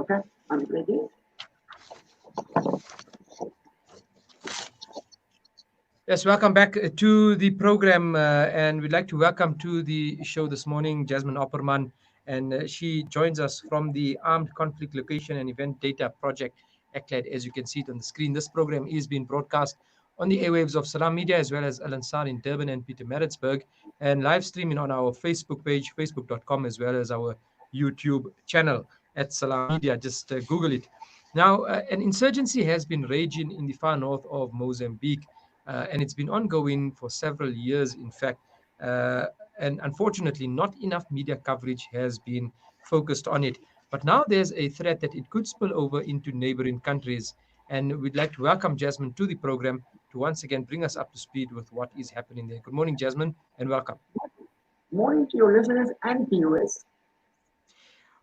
Okay, I'm ready. Yes, welcome back to the program, and we'd like to welcome to the show this morning Jasmine Opperman, and she joins us from the Armed Conflict Location and Event Data Project, ACLAD. As you can see it on the screen, this program is being broadcast on the airwaves of Salam Media as well as Al Ansar in Durban and Peter Maritzburg, and live streaming on our Facebook page, facebook.com, as well as our YouTube channel at Salam Media. Just Google it. Now, an insurgency has been raging in the far north of Mozambique, and it's been ongoing for several years, in fact. Uh, and unfortunately, not enough media coverage has been focused on it. But now there's a threat that it could spill over into neighboring countries. And we'd like to welcome Jasmine to the program to once again bring us up to speed with what is happening there. Good morning, Jasmine, and welcome. Morning to your listeners and viewers.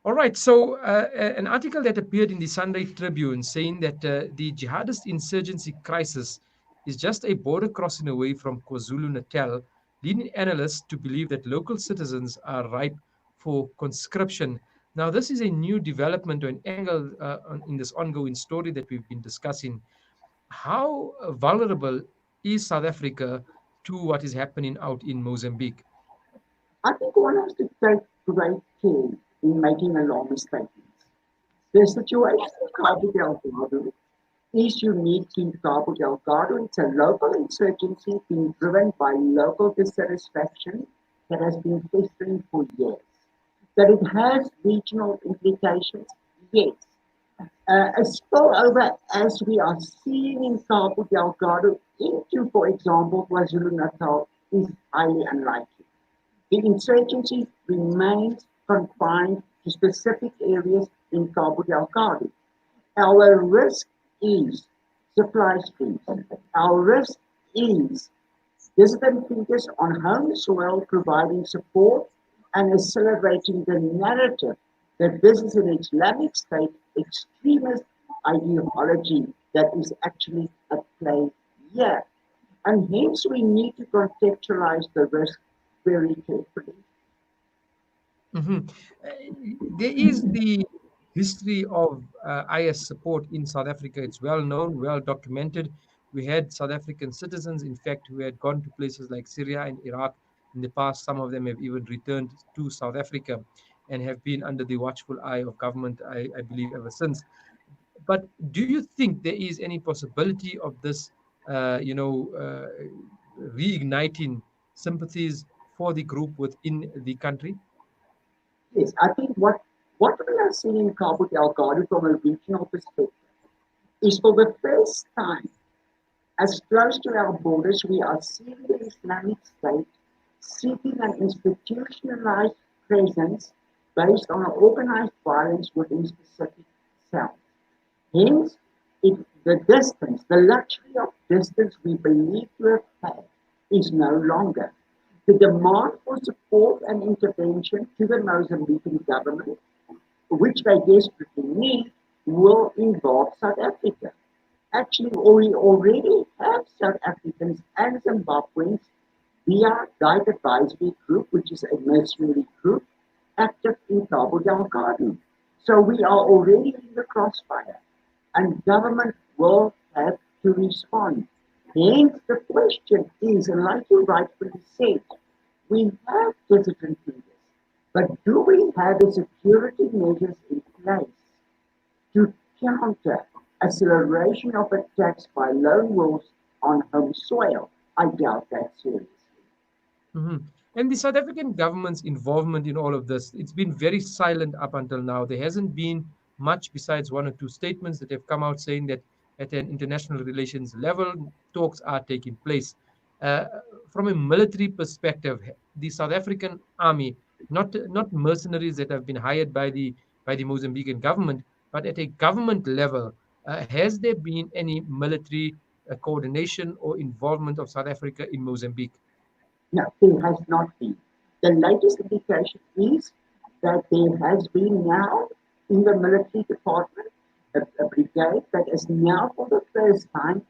All right, so an article that appeared in the Sunday Tribune saying that the jihadist insurgency crisis is just a border crossing away from KwaZulu Natal, leading analysts to believe that local citizens are ripe for conscription. Now, this is a new development or an angle in this ongoing story that we've been discussing. How vulnerable is South Africa to what is happening out in Mozambique? I think one has to take great care in making alarmist statements. The situation in Cabo Delgado is unique in Cabo Delgado. It's a local insurgency being driven by local dissatisfaction that has been festering for years. That it has regional implications, yes. A spillover, as we are seeing in Cabo Delgado, into, for example, KwaZulu Natal, is highly unlikely. The insurgency remains confined to specific areas in Cabo Delgado. Our risk is supply streams. Our risk is dissident figures on home soil providing support and accelerating the narrative that this is an Islamic State extremist ideology that is actually at play here. And hence we need to contextualize the risk very carefully. Mhm. There is the history of IS support in South Africa. It's well known, well documented. We had South African citizens, in fact, who had gone to places like Syria and Iraq in the past. Some of them have even returned to South Africa and have been under the watchful eye of government, I believe, ever since. But do you think there is any possibility of this, reigniting sympathies for the group within the country? Yes, I think what we are seeing in Cabo Delgado from a regional perspective is for the first time, as close to our borders, we are seeing the Islamic State seeking an institutionalized presence based on an organized violence within specific cells. Hence, the distance, the luxury of distance we believe to have had is no longer. The demand for support and intervention to the Mozambican government, which they desperately need, will involve South Africa. Actually, we already have South Africans and Zimbabweans via Guide Advisory Group, which is a mercenary group, active in Cabo Delgado. So we are already in the crossfire, and government will have to respond. Hence, the question is, and like you rightfully said, we have dissident leaders, but do we have the security measures in place to counter acceleration of attacks by lone wolves on home soil? I doubt that seriously. Mhm. And the South African government's involvement in all of this, it's been very silent up until now. There hasn't been much besides one or two statements that have come out saying that at an international relations level, talks are taking place. Uh, from a military perspective, the South African army, not mercenaries that have been hired by the Mozambican government, but at a government level, has there been any military coordination or involvement of South Africa in Mozambique? No, there has not been. The latest indication is that there has been now in the military department a brigade that is now for the first time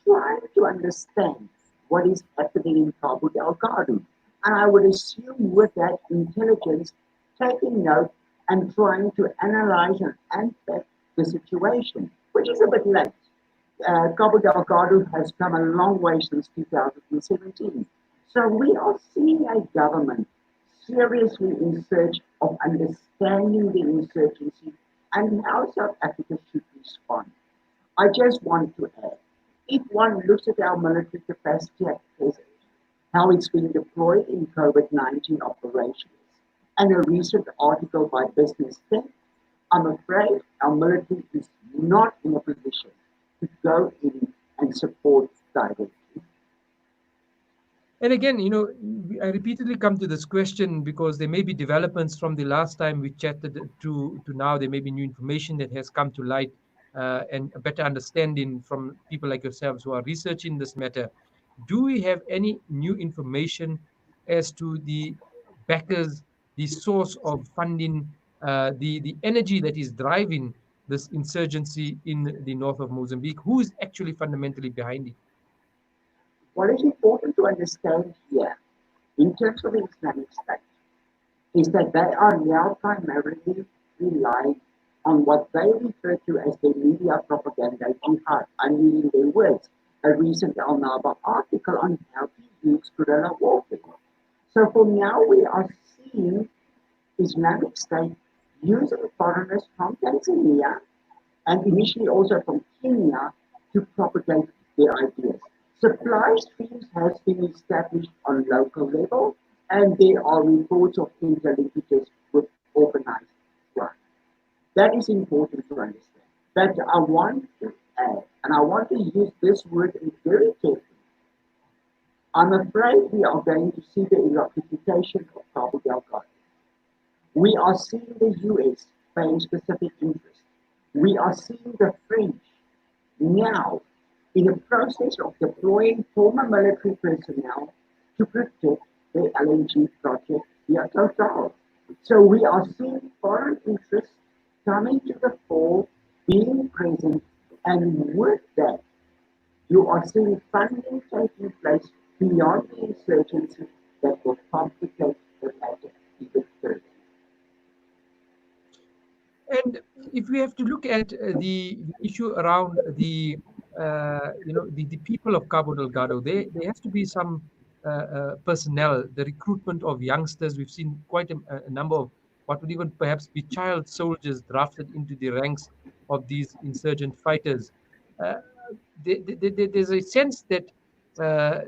trying to understand what is happening in Cabo Delgado. And I would assume with that intelligence taking note and trying to analyze and unpack the situation, which is a bit late. Cabo Delgado has come a long way since 2017. So we are seeing a government seriously in search of understanding the insurgency and how South Africa should respond. I just want to add, if one looks at our military capacity at present, how it's being deployed in COVID-19 operations, and a recent article by Business Tech, I'm afraid our military is not in a position to go in and support directly. And again, I repeatedly come to this question because there may be developments from the last time we chatted to now. There may be new information that has come to light, and a better understanding from people like yourselves who are researching this matter. Do we have any new information as to the backers, the source of funding, the energy that is driving this insurgency in the north of Mozambique? Who is actually fundamentally behind it? What is important to understand here, in terms of Islamic State, is that they are now primarily relying on what they refer to as the media propaganda jihad. I'm using their words. A recent Al Naba article on how to use guerrilla warfare. So for now, we are seeing Islamic State using foreigners from Tanzania and initially also from Kenya to propagate their ideas. Supply streams has been established on local level, and there are reports of interlinkages with organized crime. That is important to understand. But I want to add, and I want to use this word very carefully. I'm afraid we are going to see the electrification of Cabo Delgado. We are seeing the US paying specific interest. We are seeing the French now in the process of deploying former military personnel to protect the LNG project via Total. So we are seeing foreign interests coming to the fore, being present, and with that, you are seeing funding taking place beyond the insurgency that will complicate the matter even further. And if we have to look at the issue around the people of Cabo Delgado, there has to be some personnel, the recruitment of youngsters. We've seen quite a number of what would even perhaps be child soldiers drafted into the ranks of these insurgent fighters. Uh, there's a sense that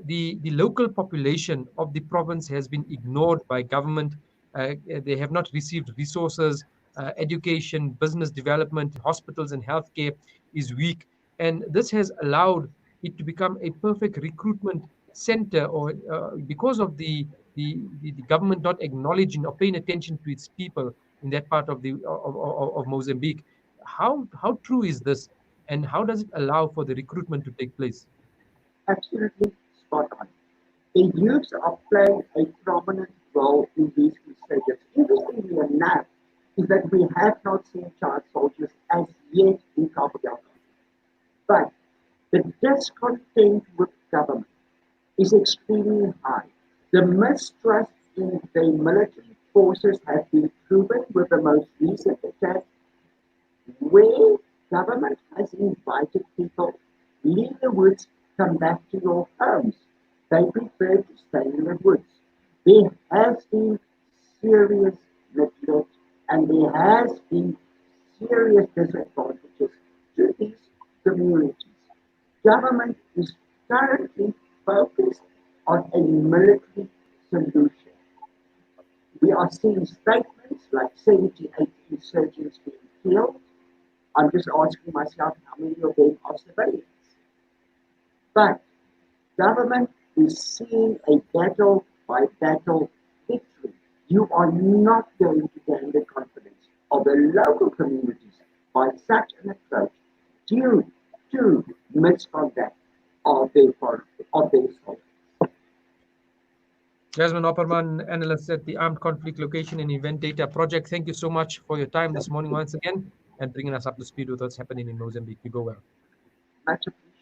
the local population of the province has been ignored by government. They have not received resources. Education, business development, hospitals, and healthcare is weak, and this has allowed it to become a perfect recruitment center, or because of the government not acknowledging or paying attention to its people in that part of of Mozambique. How true is this, and how does it allow for the recruitment to take place? Absolutely spot on. The youths are playing a prominent role in these researches. Interestingly enough, is that we have not seen child soldiers as yet in Cabo Delgado. But the discontent with government is extremely high. The mistrust in the military forces has been proven with the most recent attack where government has invited people, leave the woods, come back to your homes. They prefer to stay in the woods. There has been serious neglect and there has been serious disadvantages to these communities. Government is currently focused on a military solution. We are seeing statements like 78 insurgents being killed. I'm just asking myself how many of them are civilians. But government is seeing a battle by battle victory. You are not going to gain the confidence of the local communities by such an approach due to misconduct of their soldiers. Jasmine Opperman, analyst at the Armed Conflict Location and Event Data Project. Thank you so much for your time this morning once again and bringing us up to speed with what's happening in Mozambique. You go well. Much appreciated.